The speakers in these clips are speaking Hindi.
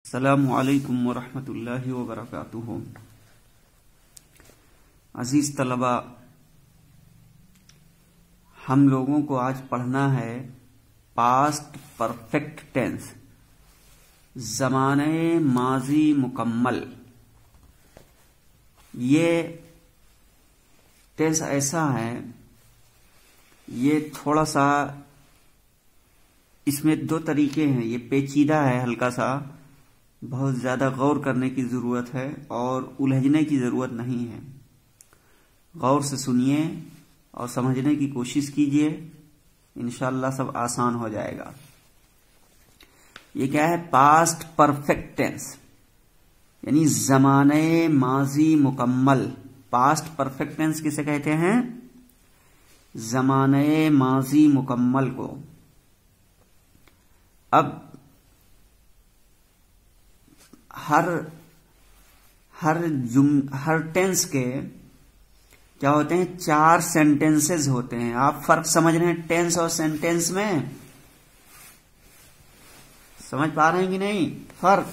अस्सलामु अलैकुम वरहमतुल्लाहि वबरकातुहू। अजीज तलबा, हम लोगों को आज पढ़ना है पास्ट परफेक्ट टेंस, ज़माने माजी मुकम्मल। ये टेंस ऐसा है, ये थोड़ा सा इसमें दो तरीके हैं। ये पेचीदा है, हल्का सा, बहुत ज्यादा गौर करने की जरूरत है और उलझने की जरूरत नहीं है। गौर से सुनिए और समझने की कोशिश कीजिए, इंशाअल्लाह सब आसान हो जाएगा। ये क्या है? पास्ट परफेक्ट टेंस, यानी ज़माने माजी मुकम्मल। पास्ट परफेक्ट टेंस किसे कहते हैं? ज़माने माजी मुकम्मल को। अब हर टेंस के क्या होते हैं? 4 सेंटेंसेस होते हैं। आप फर्क समझ रहे हैं टेंस और सेंटेंस में? समझ पा रहे हैं कि नहीं फर्क?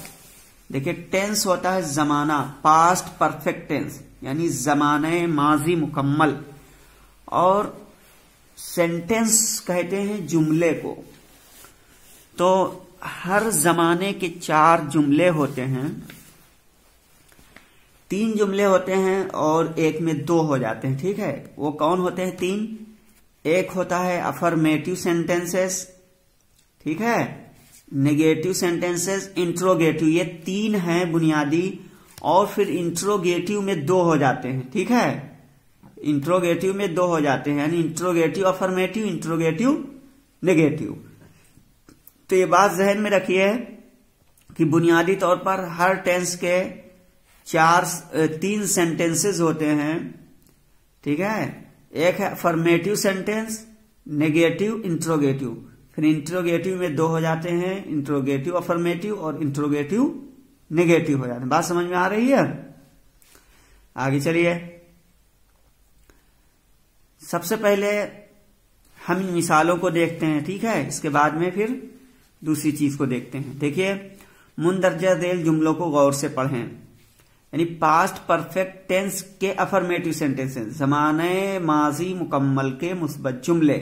देखिए, टेंस होता है जमाना, पास्ट परफेक्ट टेंस यानी जमाने माजी मुकम्मल, और सेंटेंस कहते हैं जुमले को। तो हर जमाने के 4 जुमले होते हैं। 3 जुमले होते हैं और एक में 2 हो जाते हैं, ठीक है? वो कौन होते हैं 3? एक होता है अफर्मेटिव सेंटेंसेस, ठीक है, नेगेटिव सेंटेंसेस, इंट्रोगेटिव। ये 3 हैं बुनियादी, और फिर इंट्रोगेटिव में 2 हो जाते हैं, ठीक है? इंट्रोगेटिव में 2 हो जाते हैं, यानी इंट्रोगेटिव अफर्मेटिव, इंट्रोगेटिव नेगेटिव। तो ये बात जहन में रखिए कि बुनियादी तौर पर हर टेंस के 3 सेंटेंसेस होते हैं, ठीक है? एक है अफर्मेटिव सेंटेंस, नेगेटिव, इंट्रोगेटिव। फिर इंट्रोगेटिव में 2 हो जाते हैं, इंट्रोगेटिव अफर्मेटिव और इंट्रोगेटिव नेगेटिव हो जाते हैं। बात समझ में आ रही है? आगे चलिए। सबसे पहले हम इन मिसालों को देखते हैं, ठीक है? इसके बाद में फिर दूसरी चीज को देखते हैं। देखिए, मुंदरजा झेल जुमलों को गौर से पढ़ें, यानी पास्ट परफेक्ट टेंस के अफर्मेटिव सेंटेंसेस, ज़माने माजी मुकम्मल के मुस्बत जुमले।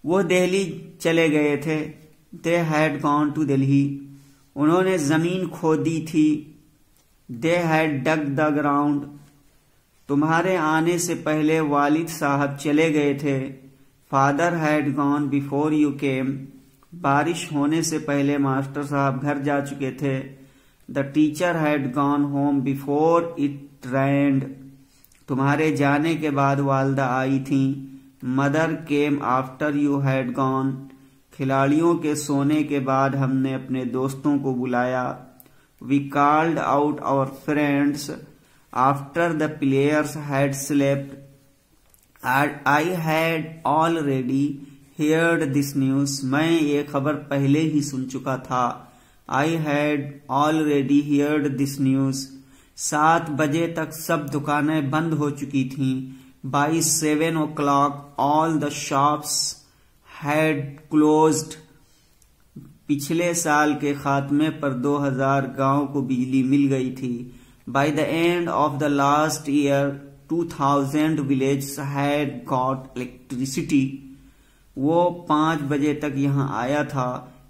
वो दिल्ली चले गए थे, they had gone to Delhi. उन्होंने जमीन खोदी थी, they had dug the ground. तुम्हारे आने से पहले वालिद साहब चले गए थे, father had gone before you came. बारिश होने से पहले मास्टर साहब घर जा चुके थे, the teacher had gone home before it रेन्ड। तुम्हारे जाने के बाद वालदा आई थी, mother came after you had gone. खिलाड़ियों के सोने के बाद हमने अपने दोस्तों को बुलाया, we called out our friends after the players had slept. I had already heard this news। मैं ये खबर पहले ही सुन चुका था। I had already heard this news। 7 बजे तक सब दुकानें बंद हो चुकी थीं। By 7 o'clock all the shops had closed। पिछले साल के खात्मे पर 2000 गांव को बिजली मिल गई थी। By the end of the last year 2000 villages had got electricity। वो 5 बजे तक यहां आया था।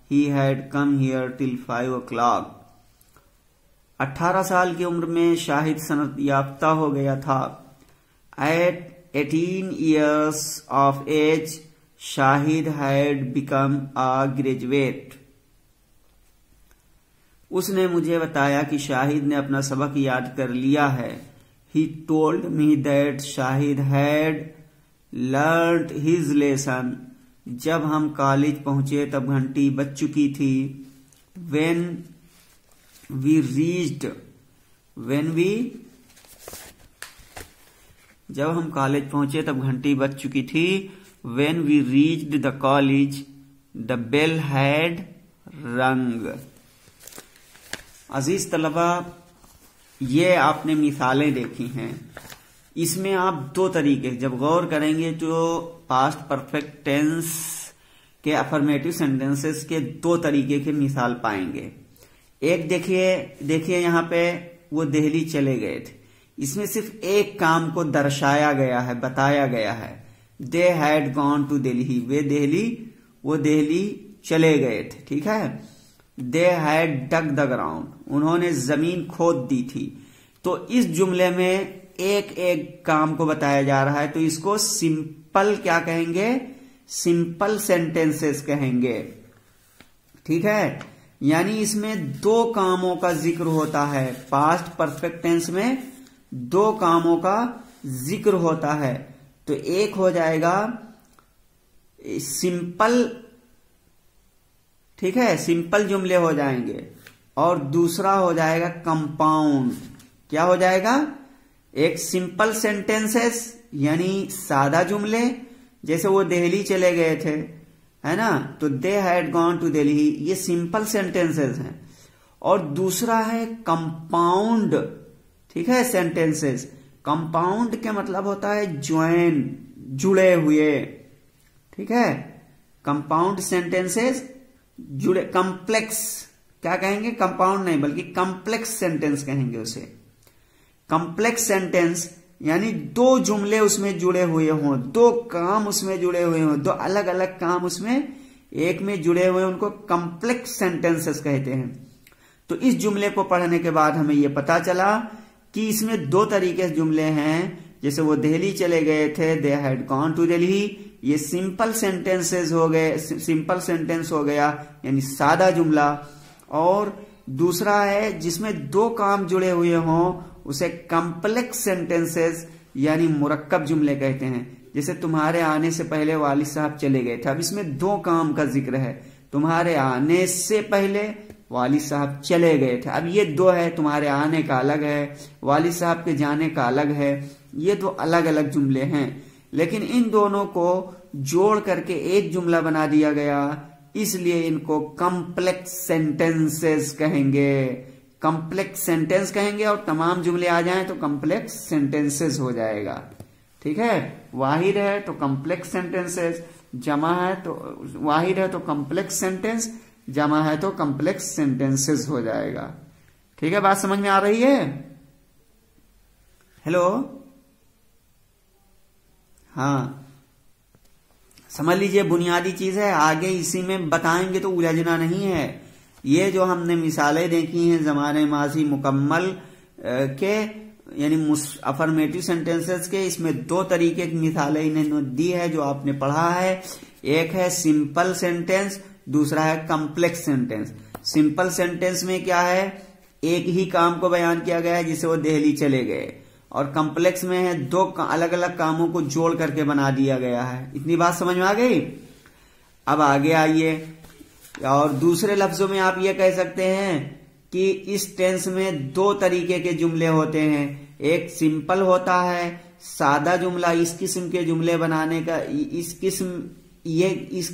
He had come here till 5 o'clock। 18 साल की उम्र में शाहिद सनत याफ्ता हो गया था। At 18 years of age Shahid had become a graduate। उसने मुझे बताया कि शाहिद ने अपना सबक याद कर लिया है। He told me that Shahid had learned his lesson। जब हम कॉलेज पहुंचे तब घंटी बज चुकी थी। When we जब हम कॉलेज पहुंचे तब घंटी बज चुकी थी। When we reached the college the bell had rung। अजीज तलबा, ये आपने मिसालें देखी हैं। इसमें आप 2 तरीके जब गौर करेंगे तो पास्ट परफेक्ट टेंस के अफर्मेटिव सेंटेंसेस के 2 तरीके के मिसाल पाएंगे। एक देखिए यहाँ पे वो दिल्ली चले गए थे, इसमें सिर्फ एक काम को दर्शाया गया है, बताया गया है। They had gone to Delhi, वो दिल्ली चले गए थे, ठीक है। They had dug the ground, उन्होंने जमीन खोद दी थी। तो इस जुमले में एक एक काम को बताया जा रहा है, तो इसको सिंपल क्या कहेंगे, सिंपल सेंटेंसेस कहेंगे, ठीक है। यानी इसमें दो कामों का जिक्र होता है, पास्ट परफेक्ट टेंस में दो कामों का जिक्र होता है। तो एक हो जाएगा सिंपल, ठीक है, सिंपल जुमले हो जाएंगे, और दूसरा हो जाएगा कंपाउंड। क्या हो जाएगा, एक सिंपल सेंटेंसेस यानी सादा जुमले, जैसे वो दिल्ली चले गए थे, है ना, तो they had gone to Delhi, ये सिंपल सेंटेंसेस हैं। और दूसरा है कंपाउंड, ठीक है, सेंटेंसेस। कंपाउंड के मतलब होता है ज्वाइन, जुड़े हुए, ठीक है। कंपाउंड सेंटेंसेस जुड़े, कॉम्प्लेक्स क्या कहेंगे, कंपाउंड नहीं बल्कि कॉम्प्लेक्स सेंटेंस कहेंगे उसे। कॉम्प्लेक्स सेंटेंस यानी दो जुमले उसमें जुड़े हुए हों, दो काम उसमें जुड़े हुए हों, दो अलग अलग काम उसमें एक में जुड़े हुए, उनको कॉम्प्लेक्स सेंटेंसेस कहते हैं। तो इस जुमले को पढ़ने के बाद हमें यह पता चला कि इसमें दो तरीके से जुमले हैं। जैसे वो दिल्ली चले गए थे, they had gone to Delhi, ये सिंपल सेंटेंसेस हो गए, सिंपल सेंटेंस हो गया यानी सादा जुमला। और दूसरा है जिसमें दो काम जुड़े हुए हों, उसे कॉम्प्लेक्स सेंटेंसेस यानी मुरक्कब जुमले कहते हैं। जैसे तुम्हारे आने से पहले वालिद साहब चले गए थे, अब इसमें दो काम का जिक्र है, तुम्हारे आने से पहले वालिद साहब चले गए थे। अब ये दो है, तुम्हारे आने का अलग है, वालिद साहब के जाने का अलग है, ये दो अलग अलग जुमले हैं। लेकिन इन दोनों को जोड़ करके एक जुमला बना दिया गया, इसलिए इनको कॉम्प्लेक्स सेंटेंसेस कहेंगे। कॉम्प्लेक्स सेंटेंस कहेंगे और तमाम जुमले आ जाएं तो कॉम्प्लेक्स सेंटेंसेस हो जाएगा, ठीक है। वाहिद है तो कॉम्प्लेक्स सेंटेंसेस, जमा है तो वाहिद है तो कॉम्प्लेक्स सेंटेंस, जमा है तो कॉम्प्लेक्स सेंटेंसेस हो जाएगा, ठीक है। बात समझ में आ रही है? हेलो, हाँ, समझ लीजिए बुनियादी चीज है, आगे इसी में बताएंगे तो उलझना नहीं है। ये जो हमने मिसालें देखी हैं ज़माने माजी मुकम्मल के यानी अफर्मेटिव सेंटेंसेस के, इसमें दो तरीके की मिसालें इन्होंने दी है जो आपने पढ़ा है। एक है सिंपल सेंटेंस, दूसरा है कॉम्प्लेक्स सेंटेंस। सिंपल सेंटेंस में क्या है, एक ही काम को बयान किया गया है जिसे वो दिल्ली चले गए, और कॉम्प्लेक्स में है दो अलग अलग कामों को जोड़ करके बना दिया गया है। इतनी बात समझ में आ गई? अब आगे आइए, और दूसरे लफ्जों में आप ये कह सकते हैं कि इस टेंस में दो तरीके के जुमले होते हैं। एक सिंपल होता है, सादा जुमला, इस किस्म के जुमले बनाने का इस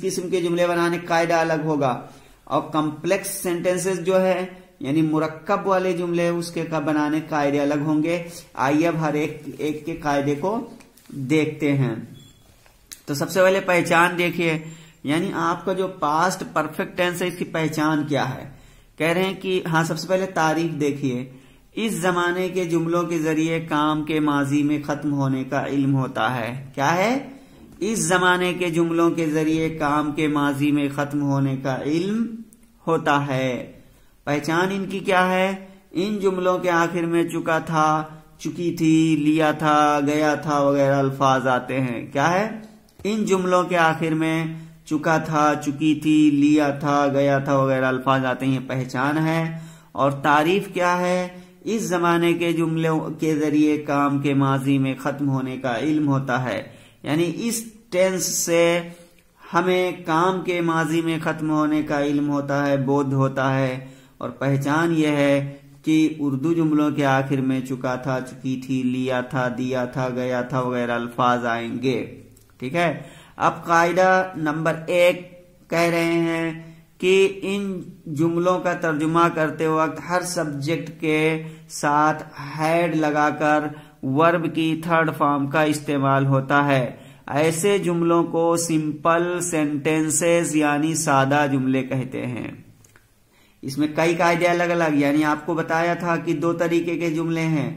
किस्म के जुमले बनाने का कायदा अलग होगा। और कॉम्प्लेक्स सेंटेंसेस जो है यानी मुरक्कब वाले जुमले, उसके का बनाने कायदे अलग होंगे। आइए अब हर एक के कायदे को देखते हैं। तो सबसे पहले पहचान देखिए, यानी आपका जो पास्ट परफेक्ट टेंस है इसकी पहचान क्या है। कह रहे हैं कि हाँ, सबसे पहले तारीफ देखिए, इस जमाने के जुमलों के जरिए काम के माजी में खत्म होने का इल्म होता है। क्या है? इस जमाने के जुमलों के जरिए काम के माजी में खत्म होने का इल्म होता है। पहचान इनकी क्या है? इन जुमलों के आखिर में चुका था, चुकी थी, लिया था, गया था वगैरह अल्फाज आते हैं। क्या है? इन जुमलों के आखिर में चुका था, चुकी थी, लिया था, गया था वगैरह अल्फाज आते हैं, ये पहचान है। और तारीफ क्या है? इस जमाने के जुमलों के जरिए काम के माजी में खत्म होने का इल्म होता है। यानी इस टेंस से हमें काम के माजी में खत्म होने का इल्म होता है, बोध होता है। और पहचान यह है कि उर्दू जुमलों के आखिर में चुका था, चुकी थी, लिया था, दिया था, गया था वगैरह अल्फाज आएंगे। ठीक है। अब कायदा नंबर 1 कह रहे हैं कि इन जुमलों का तर्जुमा करते वक्त हर सब्जेक्ट के साथ हैड लगाकर वर्ब की थर्ड फॉर्म का इस्तेमाल होता है। ऐसे जुमलों को सिंपल सेंटेंसेस यानी सादा जुमले कहते हैं। इसमें कई कायदे अलग अलग, यानी आपको बताया था कि दो तरीके के जुमले हैं।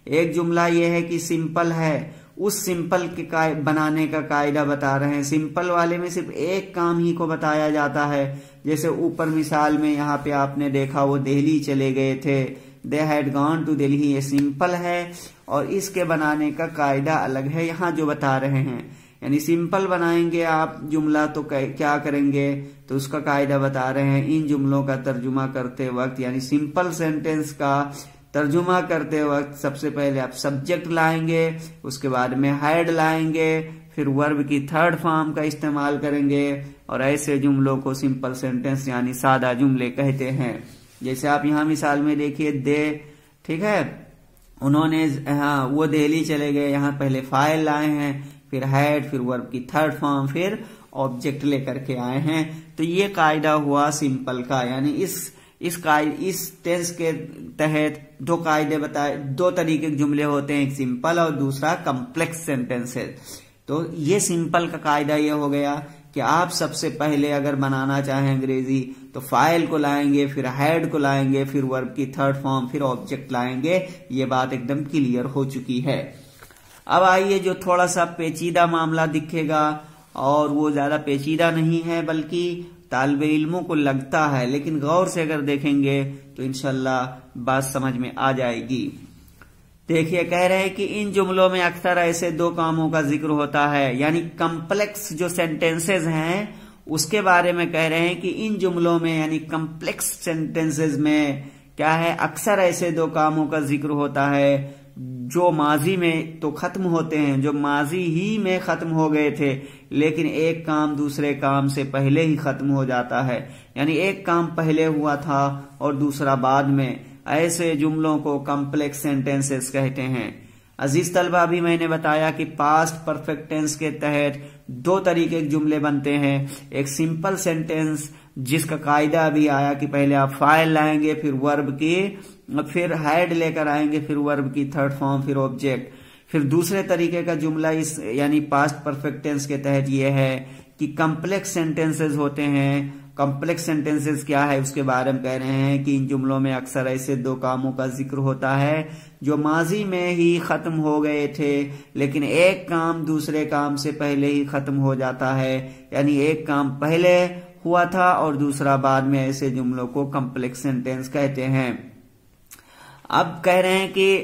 एक जुमला यह है कि सिंपल है, उस सिंपल के बनाने का कायदा बता रहे हैं। सिंपल वाले में सिर्फ एक काम ही को बताया जाता है, जैसे ऊपर मिसाल में यहाँ पे आपने देखा वो दिल्ली चले गए थे, they had gone to Delhi, ये सिंपल है और इसके बनाने का कायदा अलग है यहाँ जो बता रहे हैं। यानी सिंपल बनाएंगे आप जुमला तो क्या करेंगे, तो उसका कायदा बता रहे हैं। इन जुमलों का तर्जुमा करते वक्त, यानी सिंपल सेंटेंस का तर्जुमा करते वक्त सबसे पहले आप सब्जेक्ट लाएंगे, उसके बाद में हैड लाएंगे, फिर वर्ब की थर्ड फॉर्म का इस्तेमाल करेंगे और ऐसे जुमलों को सिंपल सेंटेंस यानी सादा जुमले कहते हैं। जैसे आप यहाँ मिसाल में देखिए दे, ठीक है, उन्होंने, हाँ वो दिल्ली चले गए, यहाँ पहले फाइल लाए हैं, फिर हैड, फिर वर्ब की थर्ड फॉर्म, फिर ऑब्जेक्ट लेकर के आए हैं। तो ये कायदा हुआ सिंपल का, यानी इस टेंस के तहत दो कायदे बताए, दो तरीके के जुमले होते हैं, एक सिंपल और दूसरा कॉम्प्लेक्स सेंटेंसेस। तो ये सिंपल का कायदा ये हो गया कि आप सबसे पहले अगर बनाना चाहें अंग्रेजी तो फाइल को लाएंगे, फिर हैड को लाएंगे, फिर वर्ब की थर्ड फॉर्म, फिर ऑब्जेक्ट लाएंगे। ये बात एकदम क्लियर हो चुकी है। अब आइए जो थोड़ा सा पेचीदा मामला दिखेगा, और वो ज्यादा पेचीदा नहीं है बल्कि तालिबे इल्मों को लगता है, लेकिन गौर से अगर देखेंगे तो इंशाल्लाह बात समझ में आ जाएगी। देखिए कह रहे हैं कि इन जुमलों में अक्सर ऐसे दो कामों का जिक्र होता है, यानी कॉम्प्लेक्स जो सेंटेंसेस हैं उसके बारे में कह रहे हैं कि इन जुमलों में यानी कॉम्प्लेक्स सेंटेंसेस में क्या है, अक्सर ऐसे दो कामों का जिक्र होता है जो माजी में तो खत्म होते हैं, जो माजी ही में खत्म हो गए थे, लेकिन एक काम दूसरे काम से पहले ही खत्म हो जाता है। यानी एक काम पहले हुआ था और दूसरा बाद में। ऐसे जुमलों को कॉम्प्लेक्स सेंटेंसेस कहते हैं। अजीज तलबा, अभी मैंने बताया कि पास्ट परफेक्ट टेंस के तहत दो तरीके के जुमले बनते हैं। एक सिंपल सेंटेंस जिसका कायदा अभी आया कि पहले आप फाइल लाएंगे, फिर वर्ब की, फिर हैड लेकर आएंगे, फिर वर्ब की थर्ड फॉर्म, फिर ऑब्जेक्ट। फिर दूसरे तरीके का जुमला इस यानी पास्ट परफेक्ट टेंस के तहत यह है कि कॉम्प्लेक्स सेंटेंसेस होते हैं। कॉम्प्लेक्स सेंटेंसेस क्या है उसके बारे में कह रहे हैं कि इन जुमलों में अक्सर ऐसे दो कामों का जिक्र होता है जो माजी में ही खत्म हो गए थे, लेकिन एक काम दूसरे काम से पहले ही खत्म हो जाता है। यानी एक काम पहले हुआ था और दूसरा बाद में। ऐसे जुमलों को कॉम्प्लेक्स सेंटेंस कहते हैं। अब कह रहे हैं कि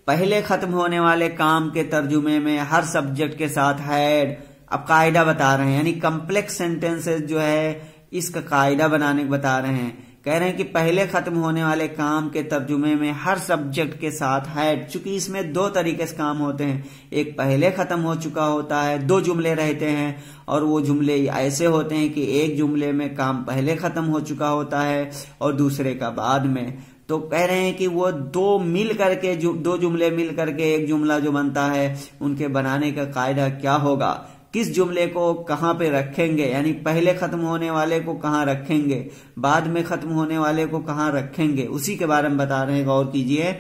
पहले खत्म होने वाले काम के तर्जुमे में हर सब्जेक्ट के साथ हैड। अब कायदा बता रहे हैं, यानी कॉम्प्लेक्स सेंटेंसेस जो है इसका कायदा बनाने को बता रहे हैं। कह रहे हैं कि पहले खत्म होने वाले काम के तर्जुमे में हर सब्जेक्ट के साथ हैड, चूंकि इसमें दो तरीके से काम होते हैं, एक पहले खत्म हो चुका होता है, दो जुमले रहते हैं, और वो जुमले ऐसे होते हैं कि एक जुमले में काम पहले खत्म हो चुका होता है और दूसरे का बाद में। तो कह रहे हैं कि वो दो मिल करके दो जुमले मिल करके एक जुमला जो बनता है, उनके बनाने का कायदा क्या होगा, किस जुमले को कहाँ पे रखेंगे, यानी पहले खत्म होने वाले को कहाँ रखेंगे, बाद में खत्म होने वाले को कहाँ रखेंगे, उसी के बारे में बता रहे हैं। गौर कीजिए,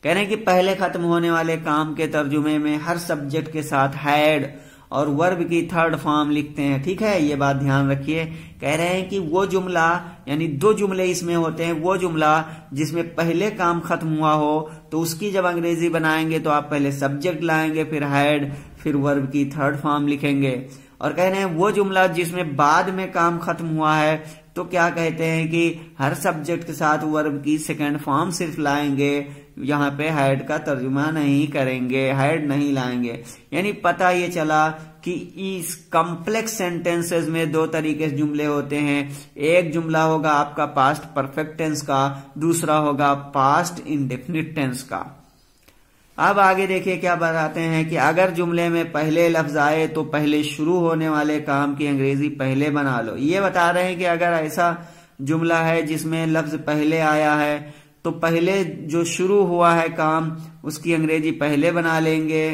कह रहे हैं कि पहले खत्म होने वाले काम के तर्जुमे में हर सब्जेक्ट के साथ हैड और वर्ब की थर्ड फॉर्म लिखते हैं। ठीक है, ये बात ध्यान रखिए। कह रहे हैं कि वो जुमला, यानी दो जुमले इसमें होते हैं, वो जुमला जिसमें पहले काम खत्म हुआ हो तो उसकी जब अंग्रेजी बनाएंगे तो आप पहले सब्जेक्ट लाएंगे, फिर हैड, फिर वर्ब की थर्ड फॉर्म लिखेंगे। और कह रहे हैं वो जुमला जिसमें बाद में काम खत्म हुआ है तो क्या कहते हैं कि हर सब्जेक्ट के साथ वर्ब की सेकंड फॉर्म सिर्फ लाएंगे, यहाँ पे हैड का तर्जुमा नहीं करेंगे, हैड नहीं लाएंगे। यानी पता ये चला कि इस कॉम्प्लेक्स सेंटेंसेस में दो तरीके से जुमले होते हैं। एक जुमला होगा आपका पास्ट परफेक्ट टेंस का, दूसरा होगा पास्ट इंडेफिनिट टेंस का। अब आगे देखिए क्या बताते हैं कि अगर जुमले में पहले लफ्ज आए तो पहले शुरू होने वाले काम की अंग्रेजी पहले बना लो। ये बता रहे हैं कि अगर ऐसा जुमला है जिसमें लफ्ज पहले आया है तो पहले जो शुरू हुआ है काम उसकी अंग्रेजी पहले बना लेंगे।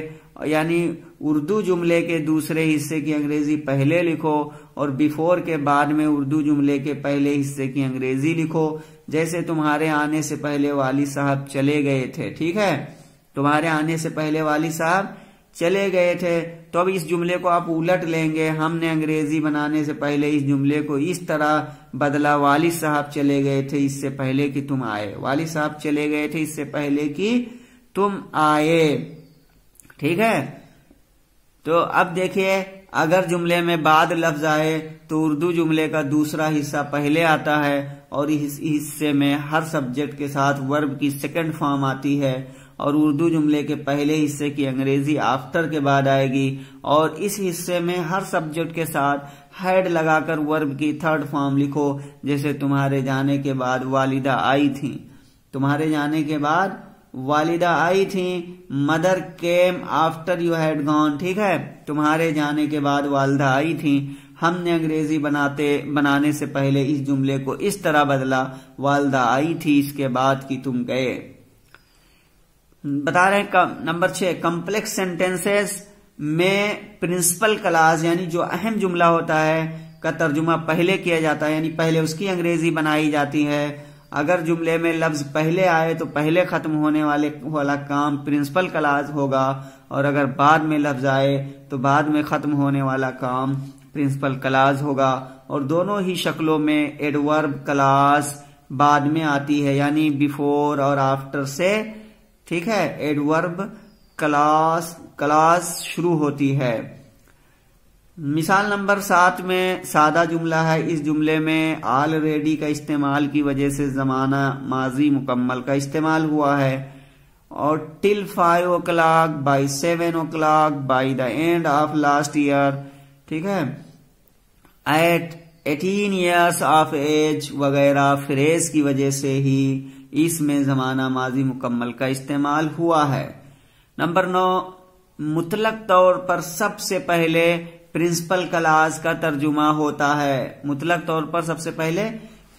यानी उर्दू जुमले के दूसरे हिस्से की अंग्रेजी पहले लिखो और बिफोर के बाद में उर्दू जुमले के पहले हिस्से की अंग्रेजी लिखो। जैसे तुम्हारे आने से पहले वाली साहब चले गए थे, ठीक है, तुम्हारे आने से पहले वाली साहब चले गए थे। तो अब इस जुमले को आप उलट लेंगे। हमने अंग्रेजी बनाने से पहले इस जुमले को इस तरह बदला, वालिद साहब चले गए थे इससे पहले कि तुम आए। वालिद साहब चले गए थे इससे पहले कि तुम आए। ठीक है। तो अब देखिए, अगर जुमले में बाद लफ्ज आए तो उर्दू जुमले का दूसरा हिस्सा पहले आता है और इस हिस्से में हर सब्जेक्ट के साथ वर्ब की सेकंड फॉर्म आती है, और उर्दू जुमले के पहले हिस्से की अंग्रेजी आफ्टर के बाद आएगी, और इस हिस्से में हर सब्जेक्ट के साथ हैड लगाकर वर्ब की थर्ड फॉर्म लिखो। जैसे तुम्हारे जाने के बाद वालिदा आई थी, तुम्हारे जाने के बाद वालिदा आई थी। Mother came after you had gone. ठीक है, तुम्हारे जाने के बाद वालिदा आई थी। हमने अंग्रेजी बनाने से पहले इस जुमले को इस तरह बदला, वालिदा आई थी इसके बाद कि तुम गए। बता रहे हैं नंबर 6, कॉम्प्लेक्स सेंटेंसेस में प्रिंसिपल क्लास यानी जो अहम जुमला होता है का तर्जुमा पहले किया जाता है, यानी पहले उसकी अंग्रेजी बनाई जाती है। अगर जुमले में लफ्ज पहले आए तो पहले खत्म होने वाला काम प्रिंसिपल क्लास होगा, और अगर बाद में लफ्ज आए तो बाद में खत्म होने वाला काम प्रिंसिपल क्लास होगा। और दोनों ही शक्लों में एडवर्ब क्लास बाद में आती है, यानी बिफोर और आफ्टर से। ठीक है, एडवर्ब क्लास शुरू होती है। मिसाल नंबर 7 में सादा जुमला है। इस जुमले में ऑलरेडी का इस्तेमाल की वजह से जमाना माजी मुकम्मल का इस्तेमाल हुआ है। और till 5 o'clock, by 7 o'clock, by the end of last year. ठीक है, एट 18 years ऑफ एज वगैरह फ्रेज की वजह से ही इसमें जमाना माजी मुकम्मल का इस्तेमाल हुआ है। नंबर 9, मुतलक तौर पर सबसे पहले प्रिंसिपल क्लास का तर्जुमा होता है। मुतलक तौर पर सबसे पहले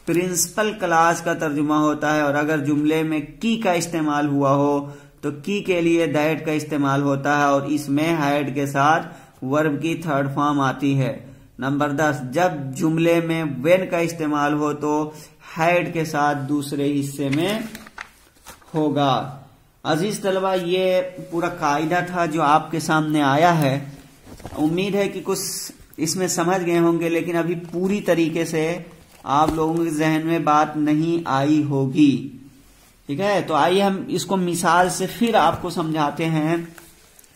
प्रिंसिपल क्लास का तर्जुमा होता है, और अगर जुमले में की का इस्तेमाल हुआ हो तो की के लिए दैट का इस्तेमाल होता है, और इसमें हैड के साथ वर्ब की थर्ड फॉर्म आती है। नंबर 10, जब जुमले में व्हेन का इस्तेमाल हो तो हैड के साथ दूसरे हिस्से में होगा। अजीज तलबा, ये पूरा कायदा था जो आपके सामने आया है। उम्मीद है कि कुछ इसमें समझ गए होंगे, लेकिन अभी पूरी तरीके से आप लोगों के जहन में बात नहीं आई होगी। ठीक है, तो आइए हम इसको मिसाल से फिर आपको समझाते हैं।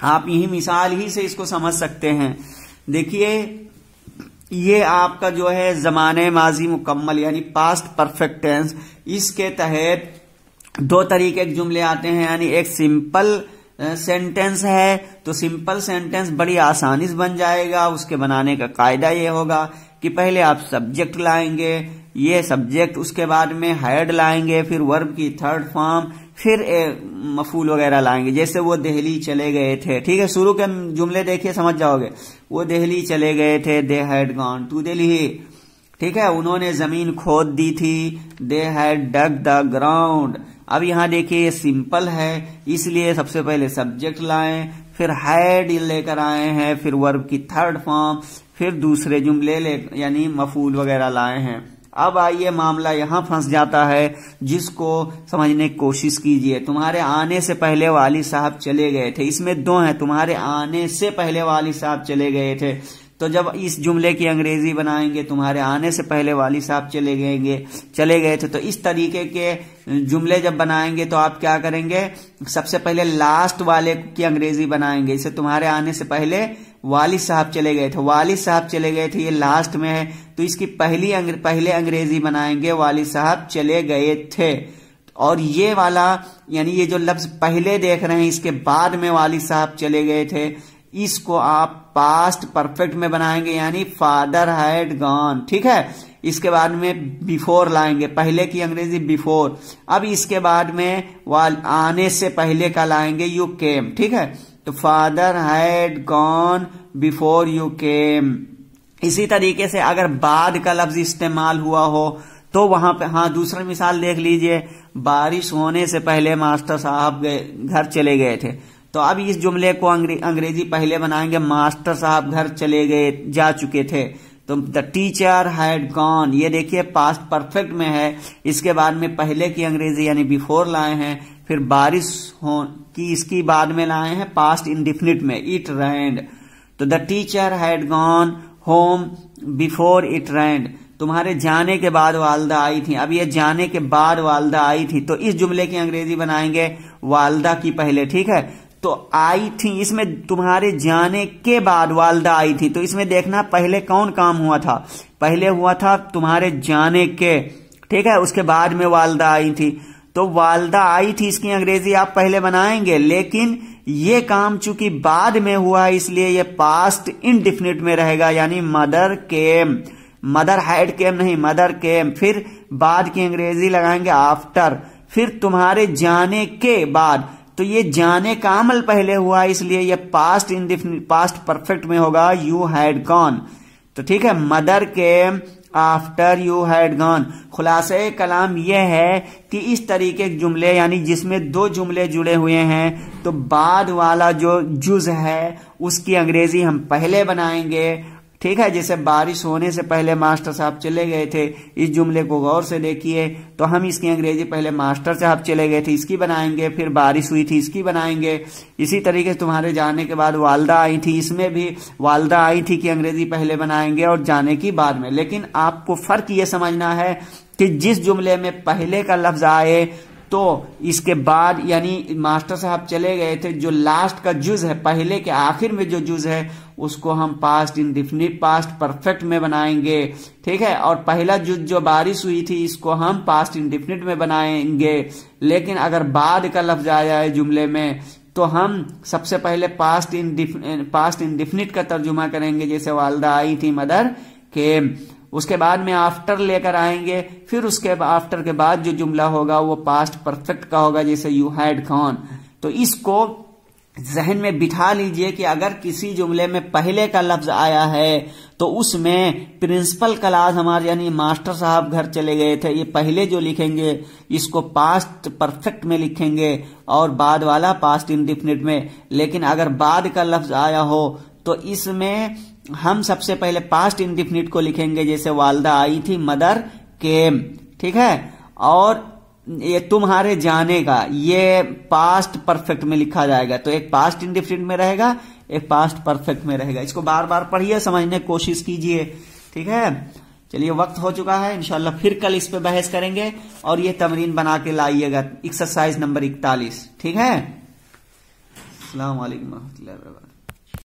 आप यही मिसाल ही से इसको समझ सकते हैं। देखिए, ये आपका जो है जमाने माजी मुकम्मल यानी पास्ट परफेक्ट टेंस, इसके तहत 2 तरीके के जुमले आते हैं। यानी एक सिंपल सेंटेंस है, तो सिंपल सेंटेंस बड़ी आसानी से बन जाएगा। उसके बनाने का कायदा ये होगा कि पहले आप सब्जेक्ट लाएंगे, ये सब्जेक्ट, उसके बाद में हैड लाएंगे, फिर वर्ब की थर्ड फॉर्म, फिर मफूल वगैरह लाएंगे। जैसे वो दिल्ली चले गए थे। ठीक है, शुरू के जुमले देखिए समझ जाओगे। वो दिल्ली चले गए थे, they had gone to Delhi. ठीक है, उन्होंने जमीन खोद दी थी, they had dug the ground. अब यहां देखिए ये सिंपल है, इसलिए सबसे पहले सब्जेक्ट लाएं, फिर हैड लेकर आए हैं, फिर वर्ब की थर्ड फॉर्म, फिर दूसरे जुमले यानी मफूल वगैरह लाए हैं। अब आइए मामला यहां फंस जाता है, जिसको समझने की कोशिश कीजिए। तुम्हारे आने से पहले वालिद साहब चले गए थे, इसमें 2 हैं। तुम्हारे आने से पहले वालिद साहब चले गए थे, तो जब इस जुमले की अंग्रेजी बनाएंगे, तुम्हारे आने से पहले वालिद साहब चले गए थे, तो इस तरीके के जुमले जब बनाएंगे तो आप क्या करेंगे, सबसे पहले लास्ट वाले की अंग्रेजी बनाएंगे। जैसे तुम्हारे आने से पहले वालिद साहब चले गए थे, वालिद साहब चले गए थे, ये लास्ट में है, तो इसकी पहले अंग्रेजी बनाएंगे वालिद साहब चले गए थे। और ये वाला यानी ये जो लफ्ज पहले देख रहे हैं, इसके बाद में वालिद साहब चले गए थे, इसको आप पास्ट परफेक्ट में बनाएंगे, यानी फादर हैड गॉन। ठीक है, इसके बाद में बिफोर लाएंगे, पहले की अंग्रेजी बिफोर। अब इसके बाद में आने से पहले का लाएंगे यू केम। ठीक है, तो father had gone before you केम। इसी तरीके से अगर बाद का लफ्ज इस्तेमाल हुआ हो तो वहां पे, हाँ, दूसरा मिसाल देख लीजिए। बारिश होने से पहले मास्टर साहब घर चले गए थे, तो अब इस जुमले को अंग्रेजी पहले बनाएंगे, मास्टर साहब घर चले गए, जा चुके थे, तो द टीचर हैड गॉन। ये देखिए पास्ट परफेक्ट में है, इसके बाद में पहले की अंग्रेजी यानी बिफोर लाए हैं, फिर बारिश हो की इसकी बाद में लाए हैं पास्ट इंडिफिनिट में, इट रेन्ड। तो the teacher had gone home before it रेन्ड, तुम्हारे जाने के बाद वालदा आई थी। अब ये जाने के बाद वालदा आई थी, तो इस जुमले की अंग्रेजी बनाएंगे वालदा की पहले, ठीक है। तो आई थी, इसमें तुम्हारे जाने के बाद वालदा आई थी, तो इसमें देखना पहले कौन काम हुआ था। पहले हुआ था तुम्हारे जाने के, ठीक है, उसके बाद में वालदा आई थी। तो वालदा आई थी इसकी अंग्रेजी आप पहले बनाएंगे, लेकिन ये काम चूंकि बाद में हुआ इसलिए ये पास्ट इंडिफिनिट में रहेगा, यानी मदर केम, मदर हैड केम नहीं, मदर केम। फिर बाद की अंग्रेजी लगाएंगे आफ्टर, फिर तुम्हारे जाने के बाद। तो ये जाने का अमल पहले हुआ इसलिए ये पास्ट इंडिफिनिट, पास्ट परफेक्ट में होगा यू हैड गॉन। तो ठीक है, mother came after you had gone. खुलासे कलाम यह है कि इस तरीके के जुमले, यानी जिसमें दो जुमले जुड़े हुए हैं, तो बाद वाला जो जुज है उसकी अंग्रेजी हम पहले बनाएंगे, ठीक है। जैसे बारिश होने से पहले मास्टर साहब चले गए थे, इस जुमले को गौर से देखिए, तो हम इसकी अंग्रेजी पहले मास्टर साहब चले गए थे इसकी बनाएंगे, फिर बारिश हुई थी इसकी बनाएंगे। इसी तरीके से तुम्हारे जाने के बाद वालदा आई थी, इसमें भी वालदा आई थी की अंग्रेजी पहले बनाएंगे और जाने की बाद में। लेकिन आपको फर्क ये समझना है कि जिस जुमले में पहले का लफ्ज आए तो इसके बाद, यानी मास्टर साहब चले गए थे, जो लास्ट का जुज है, पहले के आखिर में जो जुज है उसको हम पास्ट इंडिफिनिट, पास्ट परफेक्ट में बनाएंगे, ठीक है। और पहला जुज जो बारिश हुई थी इसको हम पास्ट इंडिफिनिट में बनाएंगे। लेकिन अगर बाद का लफ्ज आ जाए जुमले में तो हम सबसे पहले पास्ट इंडिफिनिट का तर्जुमा करेंगे, जैसे वालदा आई थी, मदर केम। उसके बाद में आफ्टर लेकर आएंगे, फिर उसके आफ्टर के बाद जो जुमला होगा वो पास्ट परफेक्ट का होगा, जैसे यू हैड गॉन। तो इसको जहन में बिठा लीजिए कि अगर किसी जुमले में पहले का लफ्ज आया है तो उसमें प्रिंसिपल क्लास हमारे, यानी मास्टर साहब घर चले गए थे, ये पहले जो लिखेंगे इसको पास्ट परफेक्ट में लिखेंगे और बाद वाला पास्ट इंडिफिनिट में। लेकिन अगर बाद का लफ्ज आया हो तो इसमें हम सबसे पहले पास्ट इंडिफिनिट को लिखेंगे, जैसे वालदा आई थी, मदर केम, ठीक है। और ये तुम्हारे जाने का ये पास्ट परफेक्ट में लिखा जाएगा, तो एक पास्ट इंडिफिनिट में रहेगा, एक पास्ट परफेक्ट में रहेगा। इसको बार बार पढ़िए, समझने की कोशिश कीजिए, ठीक है। चलिए, वक्त हो चुका है, इंशाल्लाह फिर कल इस पे बहस करेंगे और ये तमरीन बना के लाइएगा, एक्सरसाइज नंबर 41, ठीक है। अस्सलाम वालेकुम रहमतुल्लाहि व बरकातहू।